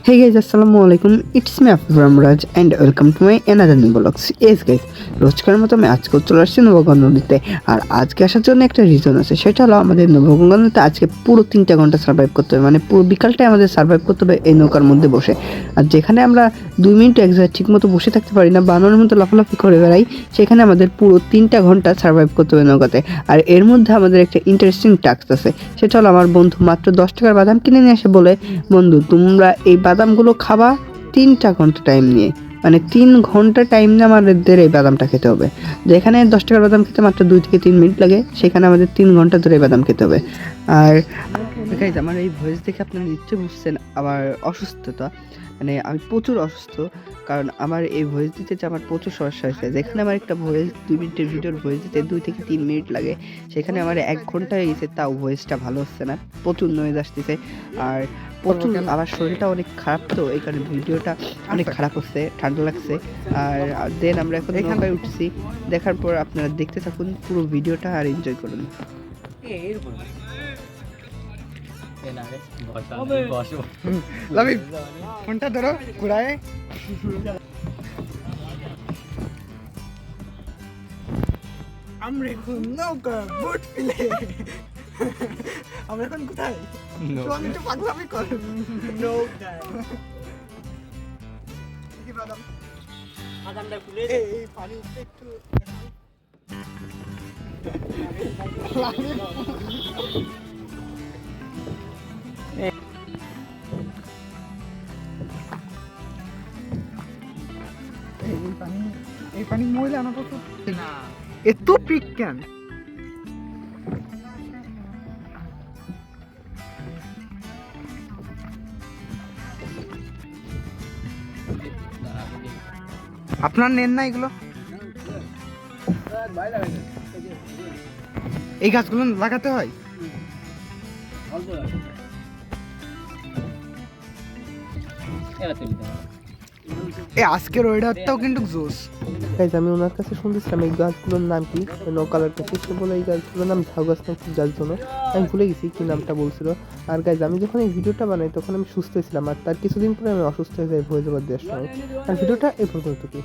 Hey guys, assalamu alaikum. It's me Ramraj and welcome to my another new vlogs. Yes guys, রোজকার মতো আমি আজকে চলে আসছি নবগঞ্জ নদীতে। আর আজকে আসার জন্য একটা রিজন আছে, সেটা হলো আমাদের নবগঞ্জ নদীতে আজকে পুরো 3টা ঘন্টা সার্ভাইভ করতে হবে, মানে পুরো বিকালটাই আমাদের সার্ভাইভ করতে হবে এই নৌকার মধ্যে বসে। আর যেখানে আমরা 2 মিনিট একজাক্ট ঠিক মতো বসে থাকতে পারি না, বানরের মতো লাফালাফি করে বেড়াই, সেখানে আমাদের পুরো 3টা ঘন্টা সার্ভাইভ করতে হবে নৌকাতে। আর এর মধ্যে আমাদের একটা ইন্টারেস্টিং টাস্ক আছে, সেটা হলো আমার বন্ধু মাত্র 10 টাকার বাদাম কিনে নিয়ে এসে বলে, বন্ধু তোমরা এই বাদামগুলো খাবা 3টা ঘন্টা টাইম নিয়ে, মানে 3 ঘন্টা টাইম নিয়ে আমাদের এই বাদামটা খেতে হবে। যেখানে 10 টাকার বাদাম খেতে মাত্র 2 থেকে 3 মিনিট লাগে, সেখানে আমাদের 3 ঘন্টা ধরে এই বাদাম খেতে হবে। আর গাইজ, আমার এই ভয়েস দেখে আপনারা নিশ্চয়ই বুঝছেন আমার অসুস্থতা, মানে আমি প্রচুর অসুস্থ, কারণ আমার এই ভয়েস দিতে আমার প্রচুর সমস্যা হয়েছে। যেখানে আমার একটা ভয়েস 2 মিনিটের ভিডিওর ভয়েস দিতে 2 থেকে 3 মিনিট লাগে, সেখানে আমার 1 ঘন্টা হয়ে গেছে, তাও ভয়েসটা ভালো হচ্ছে না, প্রচুর নয়েজ আসতেছে। আর প্রচুর আমার শরীরটা অনেক খারাপ, তো এই কারণে ভিডিওটা অনেক খারাপ হচ্ছে, ঠান্ডা লাগছে। আর দেন আমরা এখন নৌকায় উঠছি, দেখার পর আপনারা দেখতে থাকুন পুরো ভিডিওটা আর এনজয় করুন। ফোনটা ধরো ঘুরায়। আমরা এখন নৌকা বোট ফেলে, আমরা এখন কোথায়? আমি তো পাগলামি করি নৌকায়। কি বাদাম বাদামটা খুলে এই পানি উঠতে একটু এই পানি ময়লা না, তো না এত পিক কেন? আপনার নেন না এগুলো? এই গাছগুলো লাগাতে হয়। আজকের ওয়েদারটাও কিন্তু জোস। গাইজ, আমি ওনার কাছে শুনতেছিলাম এই গাছগুলোর নাম কি, নৌকালার কাছে সে বলে এই গাছগুলোর নাম ঝাউ গাছ, নাম কি গাছ জন্য আমি ভুলে গেছি কি নামটা বলছিল। আর গাইজ, আমি যখন এই ভিডিওটা বানাই তখন আমি সুস্থ ছিলাম, আর তার কিছুদিন পরে আমি অসুস্থ হয়ে যাই ভয়েস ওভার দেওয়ার সময়। আর ভিডিওটা এই পর্যন্ত কি।